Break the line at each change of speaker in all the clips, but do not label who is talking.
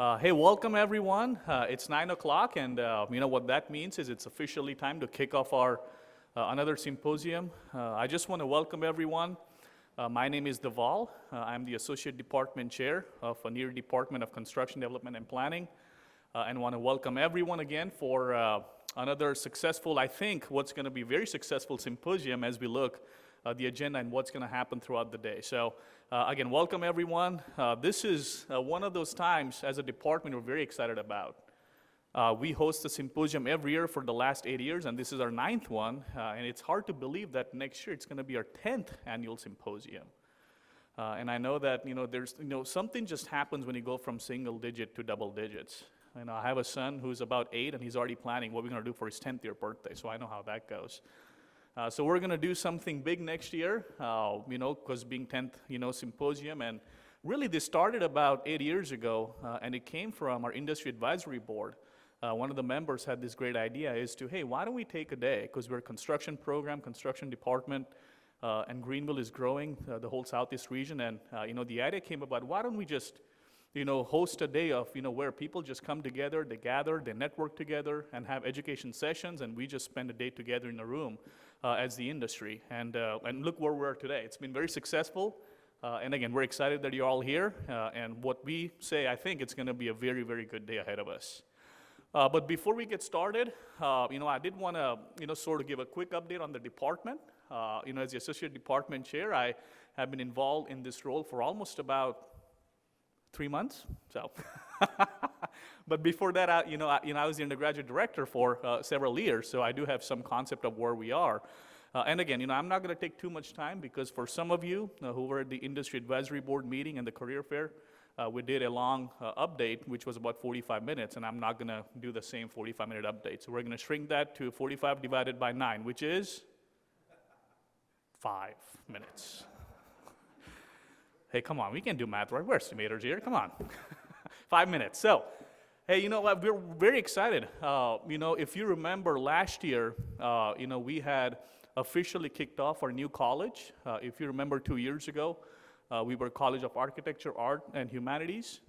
Hey, welcome everyone. It's 9 o'clock, and you know what that means is it's officially time to kick off our another symposium. I just want to welcome everyone. My name is Deval. I'm the Associate Department Chair of the Department of Construction Development and Planning, and want to welcome everyone again for another successful, I think, what's going to be very successful symposium as we look the agenda and what's going to happen throughout the day. So again, welcome everyone. This is one of those times as a department we're very excited about. We host a symposium every year for the last 8 years, and this is our 9th one. And it's hard to believe that next year it's going to be our 10th annual symposium. And I know that there's something just happens when you go from single digit to double digits. I have a son who's about 8, and he's already planning what we're going to do for his 10th year birthday. So I know how that goes. So we're going to do something big next year, because being 10th, symposium. And really this started about 8 years ago, and it came from our industry advisory board. One of the members had this great idea is to, hey, why don't we take a day, because we're a construction program, construction department, and Greenville is growing, the whole Southeast region. And, the idea came about, why don't we just host a day of, where people just come together, they gather, they network together, and have education sessions, and we just spend a day together in a room as the industry. And look where we are today. It's been very successful, and again, we're excited that you're all here, and what we say, I think it's going to be a very, very good day ahead of us. But before we get started, I did want to, sort of give a quick update on the department. As the Associate Department Chair, I have been involved in this role for almost about 3 months, so. But before that, I was the undergraduate director for several years, so I do have some concept of where we are. And again, I'm not going to take too much time, because for some of you who were at the Industry Advisory Board meeting and the career fair, we did a long update, which was about 45 minutes, and I'm not going to do the same 45-minute update. So we're going to shrink that to 45 divided by 9, which is 5 minutes. Hey, come on, we can do math, right? We're estimators here, come on. 5 minutes. So, hey, we're very excited. If you remember last year, we had officially kicked off our new college. If you remember 2 years ago, we were College of Architecture, Art, and Humanities.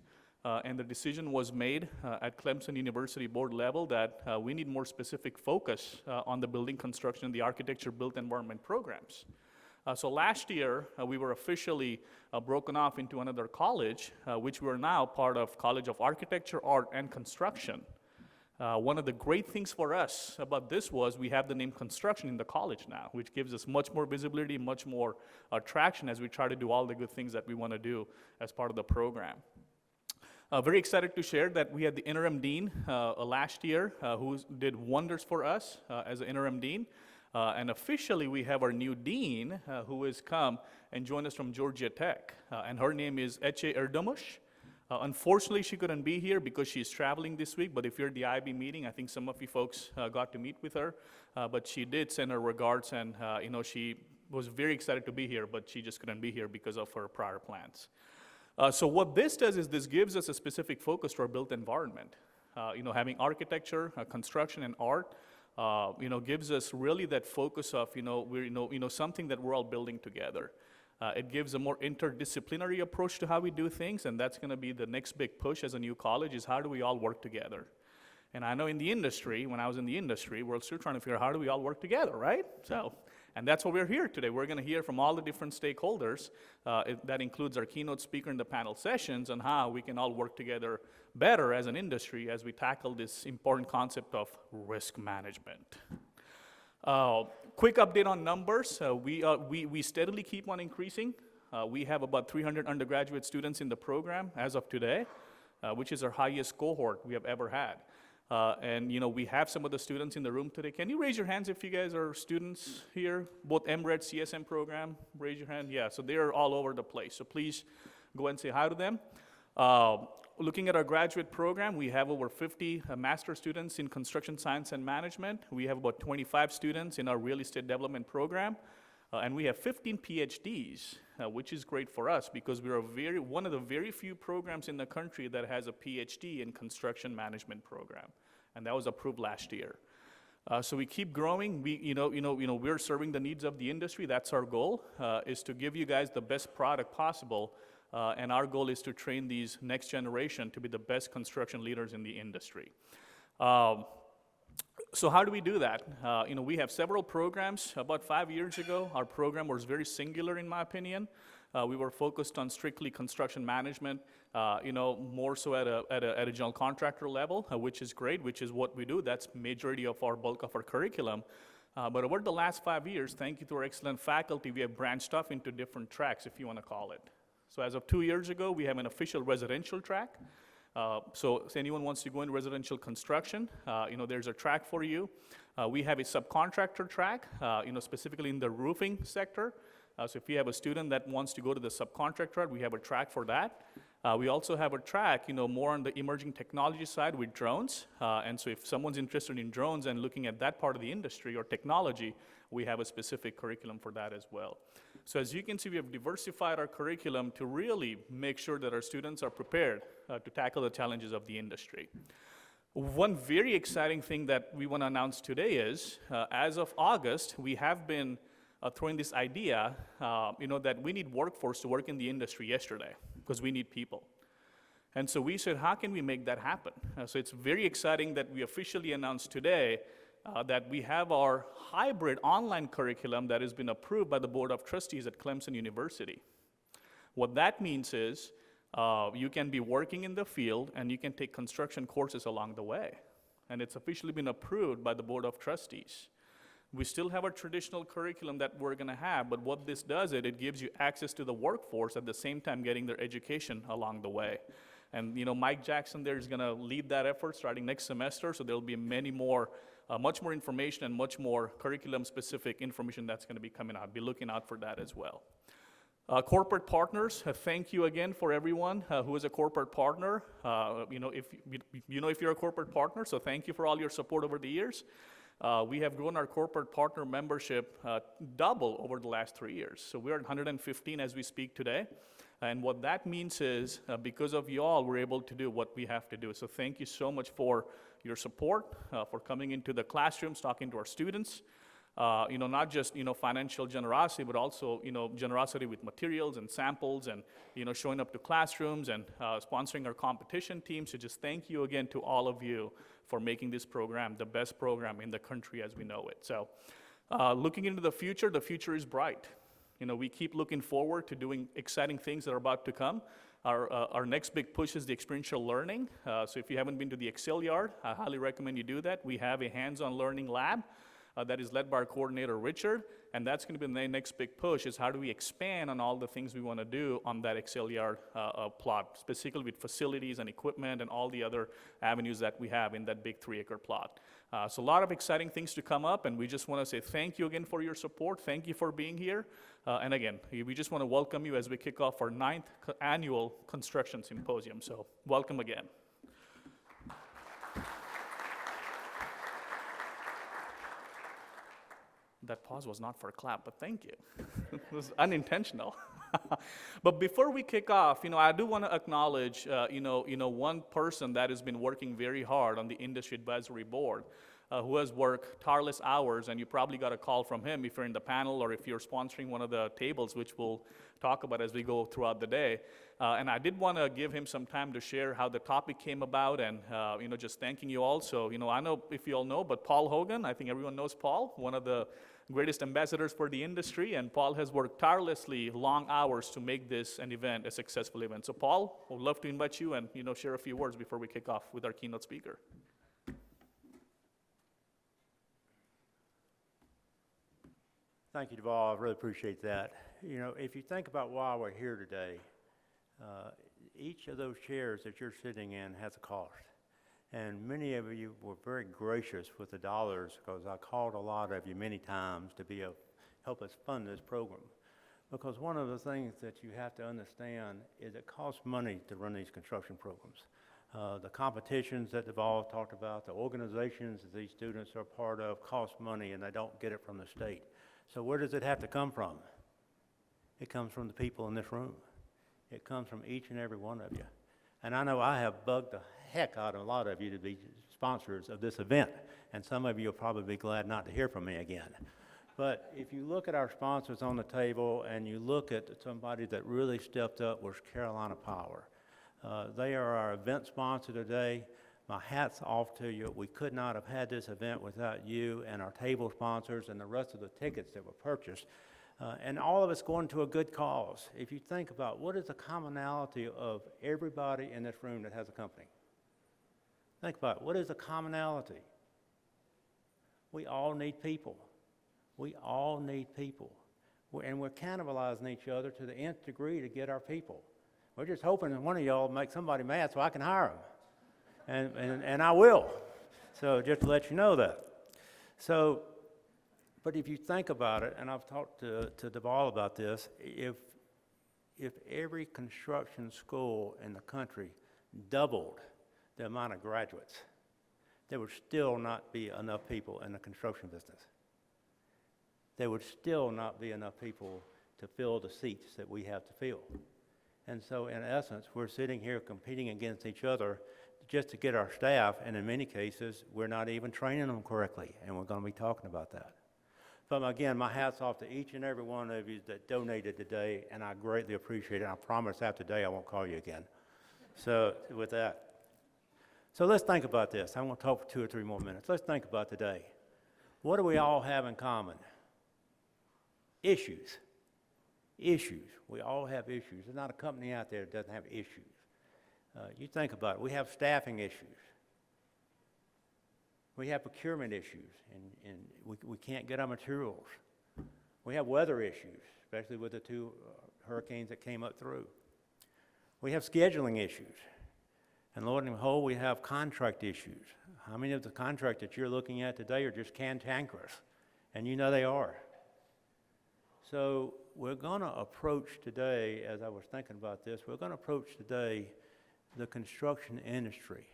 And the decision was made at Clemson University board level that we need more specific focus on the building construction and the architecture built environment programs. So last year, we were officially broken off into another college, which we are now part of College of Architecture, Art, and Construction. One of the great things for us about this was we have the name construction in the college now, which gives us much more visibility, much more traction as we try to do all the good things that we want to do as part of the program. Very excited to share that we had the interim dean last year who did wonders for us as an interim dean. And officially, we have our new dean who has come and joined us from Georgia Tech. And her name is Eche Erdomush. Unfortunately, she couldn't be here because she's traveling this week. But if you're at the IB meeting, I think some of you folks got to meet with her. But she did send her regards, and she was very excited to be here, but she just couldn't be here because of her prior plans. So what this does is this gives us a specific focus to our built environment. Having architecture, construction, and art. Gives us really that focus of, we're, something that we're all building together. It gives a more interdisciplinary approach to how we do things, and that's going to be the next big push as a new college is how do we all work together? And I know in the industry, when I was in the industry, we're still trying to figure out how do we all work together, right? So, and that's why we're here today. We're going to hear from all the different stakeholders. That includes our keynote speaker in the panel sessions on how we can all work together better as an industry as we tackle this important concept of risk management. Quick update on numbers. We steadily keep on increasing. We have about 300 undergraduate students in the program as of today, which is our highest cohort we have ever had. And we have some of the students in the room today. Can you raise your hands if you guys are students here? Both MRED, CSM program, raise your hand. Yeah, so they're all over the place. So please go and say hi to them. Looking at our graduate program, we have over 50 master students in construction science and management. We have about 25 students in our real estate development program. And we have 15 PhDs, which is great for us because we're one of the very few programs in the country that has a PhD in construction management program. And that was approved last year. So we keep growing. We're serving the needs of the industry. That's our goal, is to give you guys the best product possible and our goal is to train these next generation to be the best construction leaders in the industry. So how do we do that? We have several programs. About 5 years ago, our program was very singular, in my opinion. We were focused on strictly construction management, more so at a general contractor level, which is great, which is what we do. That's majority of our bulk of our curriculum. But over the last 5 years, thank you to our excellent faculty, we have branched off into different tracks, if you want to call it. So as of 2 years ago, we have an official residential track. So if anyone wants to go into residential construction, there's a track for you. We have a subcontractor track, specifically in the roofing sector. So if you have a student that wants to go to the subcontractor, we have a track for that. We also have a track, more on the emerging technology side with drones. And so if someone's interested in drones and looking at that part of the industry or technology, we have a specific curriculum for that as well. So as you can see, we have diversified our curriculum to really make sure that our students are prepared to tackle the challenges of the industry. One very exciting thing that we want to announce today is, as of August, we have been throwing this idea, that we need workforce to work in the industry yesterday, because we need people. And so we said, how can we make that happen? So it's very exciting that we officially announced today that we have our hybrid online curriculum that has been approved by the Board of Trustees at Clemson University. What that means is you can be working in the field and you can take construction courses along the way. And it's officially been approved by the Board of Trustees. We still have our traditional curriculum that we're going to have, but what this does, it gives you access to the workforce at the same time getting their education along the way. And Mike Jackson there is going to lead that effort starting next semester, so there'll be much more information and much more curriculum-specific information that's going to be coming out. Be looking out for that as well. Corporate partners, thank you again for everyone who is a corporate partner. If you're a corporate partner, so thank you for all your support over the years. We have grown our corporate partner membership double over the last 3 years. So we're at 115 as we speak today. And what that means is, because of you all, we're able to do what we have to do. So thank you so much for your support, for coming into the classrooms, talking to our students. Not just, financial generosity, but also, generosity with materials and samples and, showing up to classrooms and sponsoring our competition team. So just thank you again to all of you for making this program the best program in the country as we know it. So looking into the future is bright. We keep looking forward to doing exciting things that are about to come. Our next big push is the experiential learning. So if you haven't been to the Excel Yard, I highly recommend you do that. We have a hands-on learning lab that is led by our coordinator, Richard, and that's going to be the next big push, is how do we expand on all the things we want to do on that Excel Yard plot, specifically with facilities and equipment and all the other avenues that we have in that big 3-acre plot. So a lot of exciting things to come up, and we just want to say thank you again for your support. Thank you for being here. And again, we just want to welcome you as we kick off our 9th annual Construction Symposium. So welcome again. That pause was not for a clap, but thank you. It was unintentional. But before we kick off, I do want to acknowledge, one person that has been working very hard on the Industry Advisory Board, who has worked tireless hours, and you probably got a call from him if you're in the panel or if you're sponsoring one of the tables, which we'll talk about as we go throughout the day. And I did want to give him some time to share how the topic came about and, just thanking you all. So, I know if you all know, but Paul Hogan, I think everyone knows Paul, one of the greatest ambassadors for the industry, and Paul has worked tirelessly long hours to make this an event, a successful event. So Paul, I would love to invite you and, share a few words before we kick off with our keynote speaker.
Thank you, Deval. I really appreciate that. If you think about why we're here today, each of those chairs that you're sitting in has a cost. And many of you were very gracious with the dollars, because I called a lot of you many times to help us fund this program. Because one of the things that you have to understand is it costs money to run these construction programs. The competitions that Deval talked about, the organizations that these students are part of cost money, and they don't get it from the state. So where does it have to come from? It comes from the people in this room. It comes from each and every one of you. And I know I have bugged the heck out of a lot of you to be sponsors of this event, and some of you will probably be glad not to hear from me again. But if you look at our sponsors on the table and you look at somebody that really stepped up was Carolina Power. They are our event sponsor today. My hat's off to you. We could not have had this event without you and our table sponsors and the rest of the tickets that were purchased. And all of it's going to a good cause. If you think about what is the commonality of everybody in this room that has a company? Think about it. What is the commonality? We all need people. We all need people. And we're cannibalizing each other to the nth degree to get our people. We're just hoping that one of y'all will make somebody mad so I can hire them. And I will. So just to let you know that. So, but if you think about it, and I've talked to Deval about this, if every construction school in the country doubled the amount of graduates, there would still not be enough people in the construction business. There would still not be enough people to fill the seats that we have to fill. And so in essence, we're sitting here competing against each other just to get our staff, and in many cases, we're not even training them correctly, and we're going to be talking about that. But again, my hat's off to each and every one of you that donated today, and I greatly appreciate it. I promise after today I won't call you again. So with that. So let's think about this. I'm going to talk for 2 or 3 more minutes. Let's think about today. What do we all have in common? Issues. Issues. We all have issues. There's not a company out there that doesn't have issues. You think about it. We have staffing issues. We have procurement issues, and we can't get our materials. We have weather issues, especially with the 2 hurricanes that came up through. We have scheduling issues. And Lord and behold, we have contract issues. How many of the contracts that you're looking at today are just cantankerous? And you know they are. So we're going to approach today, as I was thinking about this, we're going to approach today the construction industry.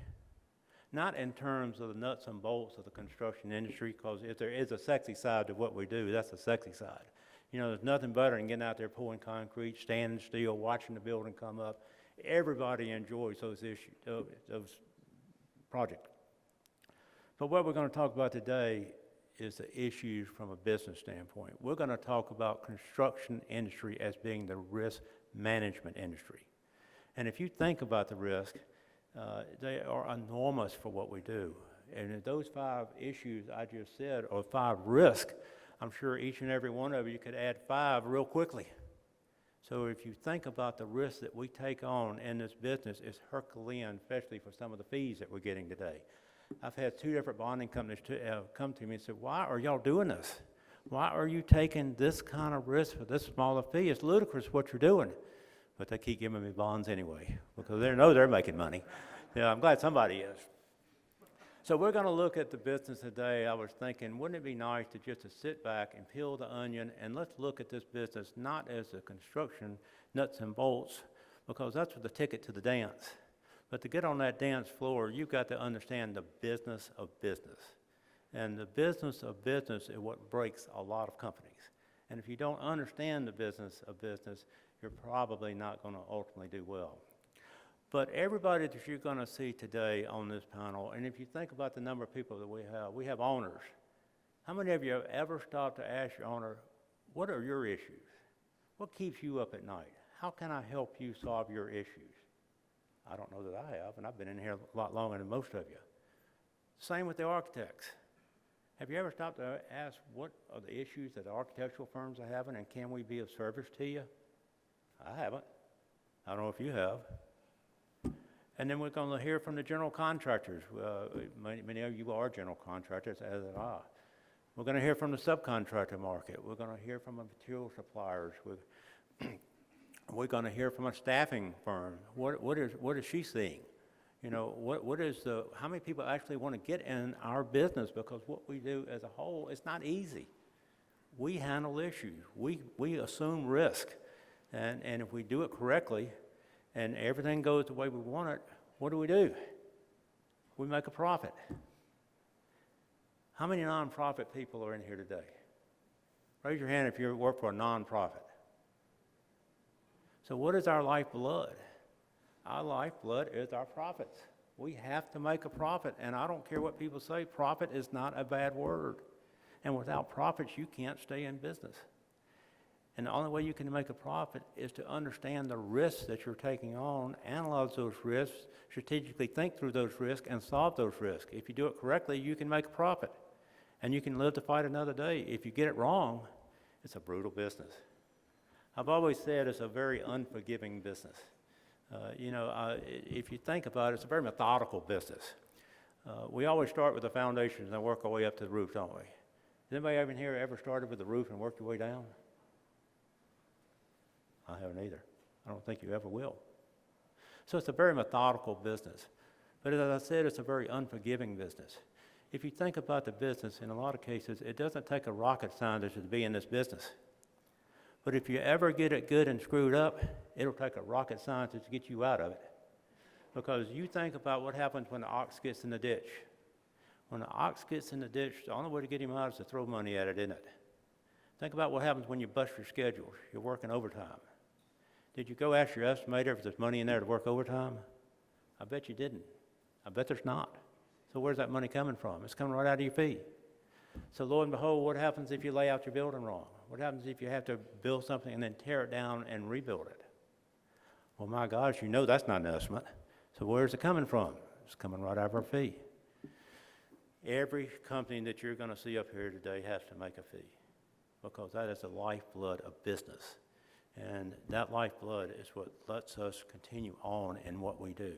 Not in terms of the nuts and bolts of the construction industry, because if there is a sexy side to what we do, that's the sexy side. You know, there's nothing better than getting out there pouring concrete, standing still, watching the building come up. Everybody enjoys those issues, those projects. But what we're going to talk about today is the issues from a business standpoint. We're going to talk about construction industry as being the risk management industry. And if you think about the risk, they are enormous for what we do. And if those 5 issues I just said, or 5 risks, I'm sure each and every one of you could add 5 real quickly. So if you think about the risks that we take on in this business, it's Herculean, especially for some of the fees that we're getting today. I've had 2 different bonding companies come to me and say, why are y'all doing this? Why are you taking this kind of risk for this smaller fee? It's ludicrous what you're doing. But they keep giving me bonds anyway, because they know they're making money. Yeah, I'm glad somebody is. So we're going to look at the business today. I was thinking, wouldn't it be nice to just to sit back and peel the onion, and let's look at this business not as a construction nuts and bolts, because that's the ticket to the dance. But to get on that dance floor, you've got to understand the business of business. And the business of business is what breaks a lot of companies. And if you don't understand the business of business, you're probably not going to ultimately do well. But everybody that you're going to see today on this panel, and if you think about the number of people that we have owners. How many of you have ever stopped to ask your owner, what are your issues? What keeps you up at night? How can I help you solve your issues? I don't know that I have, and I've been in here a lot longer than most of you. Same with the architects. Have you ever stopped to ask what are the issues that the architectural firms are having, and can we be of service to you? I haven't. I don't know if you have. And then we're going to hear from the general contractors. Many of you are general contractors, as am I. We're going to hear from the subcontractor market. We're going to hear from the material suppliers. We're going to hear from a staffing firm. What is she seeing? You know, how many people actually want to get in our business? Because what we do as a whole, it's not easy. We handle issues. We assume risk. And if we do it correctly, and everything goes the way we want it, what do? We make a profit. How many nonprofit people are in here today? Raise your hand if you work for a nonprofit. So what is our lifeblood? Our lifeblood is our profits. We have to make a profit, and I don't care what people say, profit is not a bad word. And without profits, you can't stay in business. And the only way you can make a profit is to understand the risks that you're taking on, analyze those risks, strategically think through those risks, and solve those risks. If you do it correctly, you can make a profit, and you can live to fight another day. If you get it wrong, it's a brutal business. I've always said it's a very unforgiving business. If you think about it, it's a very methodical business. We always start with the foundations and work our way up to the roof, don't we? Has anybody even here ever started with the roof and worked your way down? I haven't either. I don't think you ever will. So it's a very methodical business. But as I said, it's a very unforgiving business. If you think about the business, in a lot of cases, it doesn't take a rocket scientist to be in this business. But if you ever get it good and screwed up, it'll take a rocket scientist to get you out of it. Because you think about what happens when the ox gets in the ditch. When the ox gets in the ditch, the only way to get him out is to throw money at it, isn't it? Think about what happens when you bust your schedule. You're working overtime. Did you go ask your estimator if there's money in there to work overtime? I bet you didn't. I bet there's not. So where's that money coming from? It's coming right out of your fee. So lo and behold, what happens if you lay out your building wrong? What happens if you have to build something and then tear it down and rebuild it? Well, my gosh, you know that's not an estimate. So where's it coming from? It's coming right out of our fee. Every company that you're going to see up here today has to make a fee, because that is the lifeblood of business. And that lifeblood is what lets us continue on in what we do.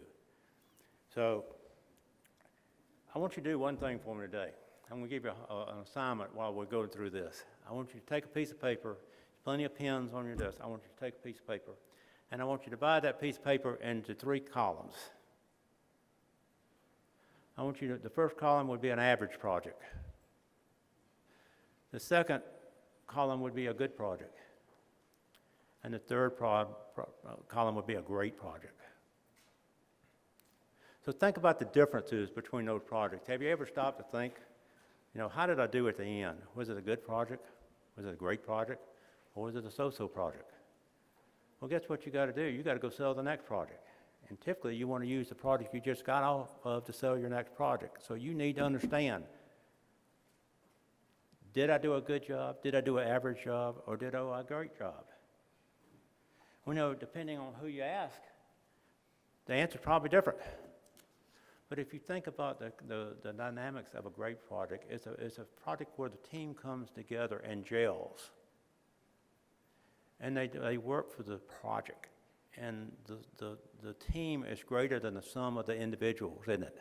So I want you to do one thing for me today. I'm going to give you an assignment while we're going through this. I want you to take a piece of paper, plenty of pens on your desk. I want you to take a piece of paper, and I want you to divide that piece of paper into 3 columns. The first column would be an average project. The second column would be a good project. And the third column would be a great project. So think about the differences between those projects. Have you ever stopped to think, how did I do at the end? Was it a good project? Was it a great project? Or was it a so-so project? Well, guess what you got to do? You got to go sell the next project. And typically, you want to use the project you just got off of to sell your next project. So you need to understand, did I do a good job? Did I do an average job? Or did I do a great job? Well, depending on who you ask, the answer's probably different. But if you think about the dynamics of a great project, it's a project where the team comes together and gels. And they work for the project. And the team is greater than the sum of the individuals, isn't it?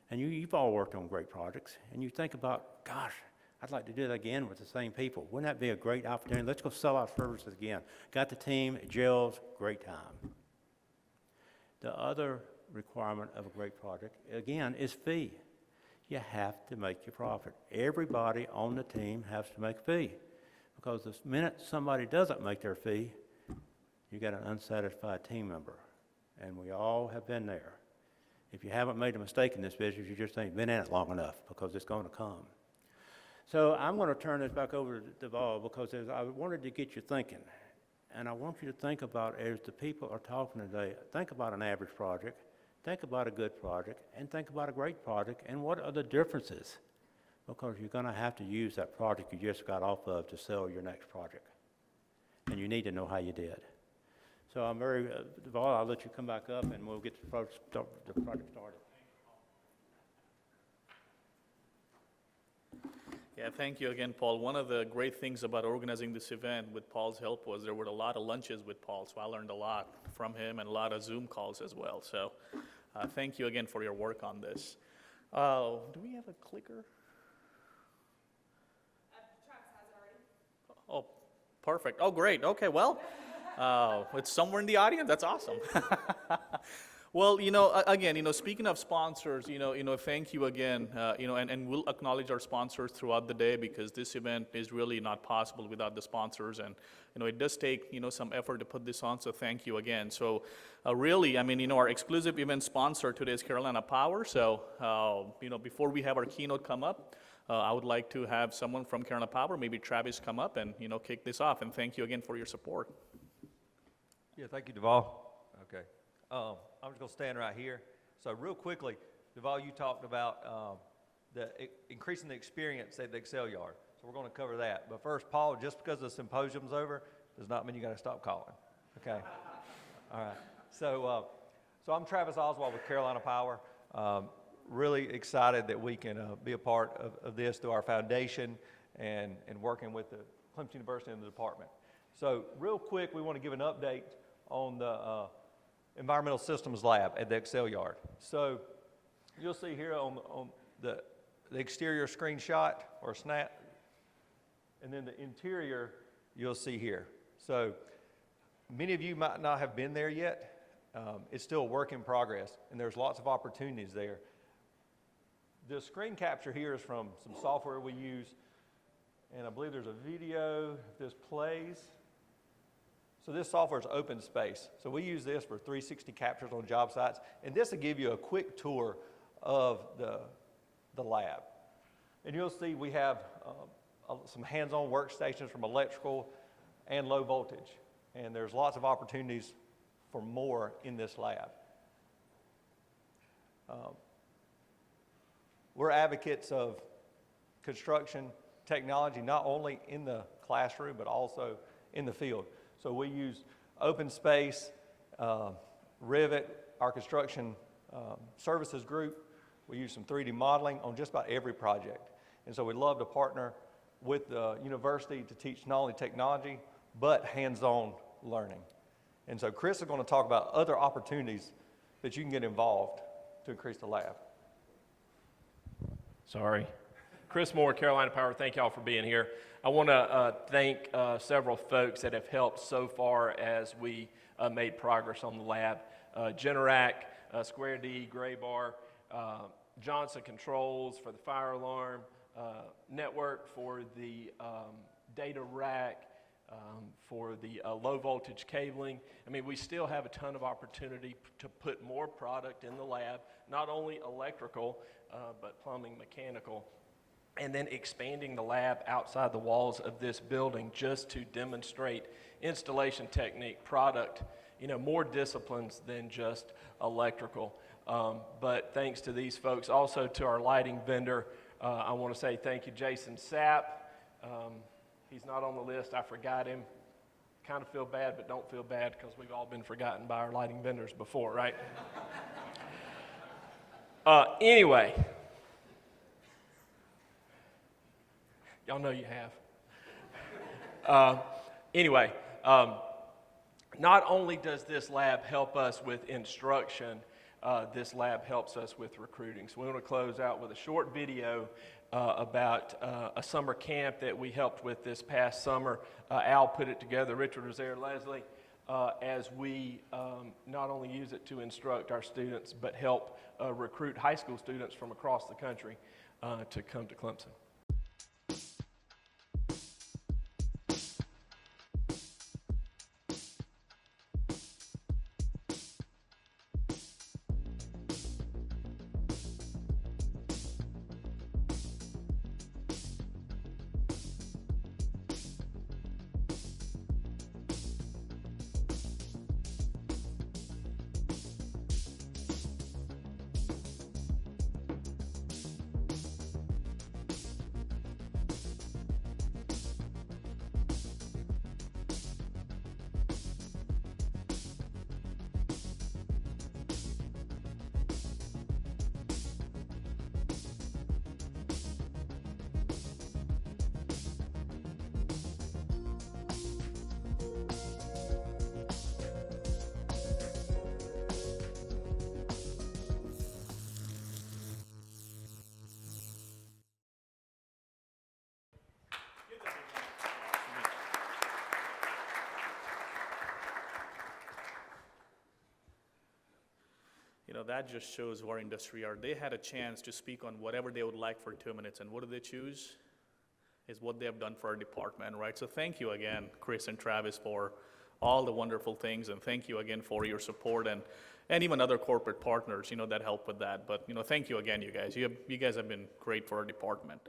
And you've all worked on great projects. And you think about, gosh, I'd like to do that again with the same people. Wouldn't that be a great opportunity? Let's go sell our services again. Got the team, it gels, great time. The other requirement of a great project, again, is fee. You have to make your profit. Everybody on the team has to make a fee, because the minute somebody doesn't make their fee, you got an unsatisfied team member, and we all have been there. If you haven't made a mistake in this business, you just ain't been in it long enough, because it's going to come. So I'm going to turn this back over to Deval, because I wanted to get you thinking. And I want you to think about, as the people are talking today, think about an average project, think about a good project, and think about a great project, and what are the differences? Because you're going to have to use that project you just got off of to sell your next project. And you need to know how you did. So I'm very, Deval, I'll let you come back up, and we'll get the project started.
Yeah, thank you again, Paul. One of the great things about organizing this event with Paul's help was there were a lot of lunches with Paul, so I learned a lot from him and a lot of Zoom calls as well. So thank you again for your work on this. Do we have a clicker?
Travis has it already.
Oh, perfect. Oh, great. Okay, well, it's somewhere in the audience. That's awesome. Well, again, speaking of sponsors, thank you again, and we'll acknowledge our sponsors throughout the day, because this event is really not possible without the sponsors, and, it does take, some effort to put this on, so thank you again. So, really, our exclusive event sponsor today is Carolina Power, so, before we have our keynote come up, I would like to have someone from Carolina Power, maybe Travis, come up and, kick this off, and thank you again for your support.
Yeah, thank you, Deval. Okay. I'm just going to stand right here. So real quickly, Deval, you talked about increasing the experience at the Excel Yard. So we're going to cover that. But first, Paul, just because the symposium's over does not mean you got to stop calling. Okay. All right. So I'm Travis Oswald with Carolina Power. Really excited that we can be a part of this through our foundation and working with the Clemson University and the department. So real quick, we want to give an update on the Environmental Systems Lab at the Excel Yard. So you'll see here on the exterior screenshot or snap, and then the interior you'll see here. So many of you might not have been there yet. It's still a work in progress, and there's lots of opportunities there. The screen capture here is from some software we use, and I believe there's a video, if this plays. So this software is open space. So we use this for 360 captures on job sites, and this will give you a quick tour of the lab. And you'll see we have some hands-on workstations from electrical and low voltage, and there's lots of opportunities for more in this lab. We're advocates of construction technology, not only in the classroom, but also in the field. So we use open space, Rivet, our construction services group. We use some 3D modeling on just about every project. And so we'd love to partner with the university to teach not only technology, but hands-on learning. And so Chris is going to talk about other opportunities that you can get involved to increase the lab.
Sorry. Chris Moore, Carolina Power, thank y'all for being here. I want to thank several folks that have helped so far as we made progress on the lab. Generac, Square D, Gray Bar, Johnson Controls for the fire alarm, Network for the data rack, for the low voltage cabling. I mean, we still have a ton of opportunity to put more product in the lab, not only electrical, but plumbing, mechanical, and then expanding the lab outside the walls of this building just to demonstrate installation technique, product, more disciplines than just electrical. But thanks to these folks, also to our lighting vendor, I want to say thank you, Jason Sapp. He's not on the list. I forgot him. Kind of feel bad, but don't feel bad because we've all been forgotten by our lighting vendors before, right? Anyway, y'all know you have. Not only does this lab help us with instruction, this lab helps us with recruiting. So we want to close out with a short video about a summer camp that we helped with this past summer. Al put it together, Richard was there, Leslie, as we not only use it to instruct our students, but help recruit high school students from across the country to come to Clemson.
That just shows where industry are. They had a chance to speak on whatever they would like for 2 minutes, and what do they choose? Is what they have done for our department, right? So thank you again, Chris and Travis, for all the wonderful things, and thank you again for your support and even other corporate partners, that help with that. But, thank you again, you guys. You guys have been great for our department.